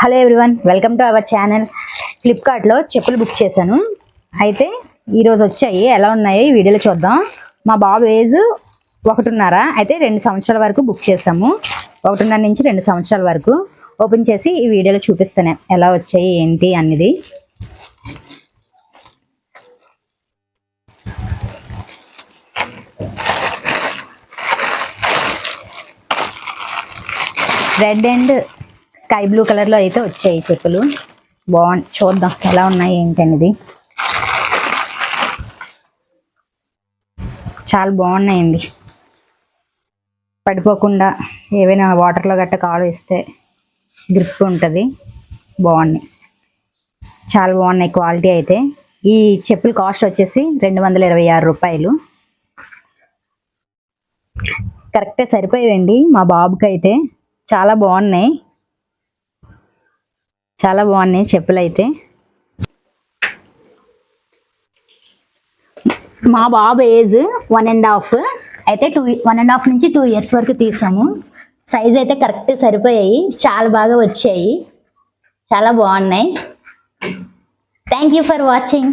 Hello everyone, welcome to our channel. ఫ్లిప్కార్ట్లో చెప్పులు book చేశాను. అయితే ఈరోజు వచ్చాయి. ఎలా ఉన్నాయో ఈ వీడియోలో చూద్దాం. మా బాబు ఏజ్ 1.5. అయితే 2 సంవత్సరాల వరకు బుక్ చేసాము. 1.5 నుంచి 2 సంవత్సరాల వరకు ఓపెన్ చేసి ఈ వీడియోలో చూపిస్తాను ఎలా వచ్చాయి ఏంటి అన్నది. రెడ్ అండ్ స్కై బ్లూ కలర్లో అయితే వచ్చాయి చెప్పులు. చూద్దాం ఎలా ఉన్నాయి ఏంటి అనేది. చాలా బాగున్నాయండి. పడిపోకుండా ఏవైనా వాటర్లో గట్ట కాలు వేస్తే గ్రిప్ ఉంటుంది. బాగున్నాయి, చాలా బాగున్నాయి క్వాలిటీ అయితే. ఈ చెప్పుల కాస్ట్ వచ్చేసి 226 రూపాయలు. కరెక్టే సరిపోయాయండి మా బాబుకి అయితే. చాలా బాగున్నాయి, చాలా బాగున్నాయి చెప్పులు అయితే. మా బాబు ఏజ్ 1.5. అయితే 1.5 నుంచి 2 ఇయర్స్ వరకు తీసాము. సైజ్ అయితే కరెక్ట్ సరిపోయాయి. చాలా బాగా వచ్చాయి, చాలా బాగున్నాయి. Thank you for watching.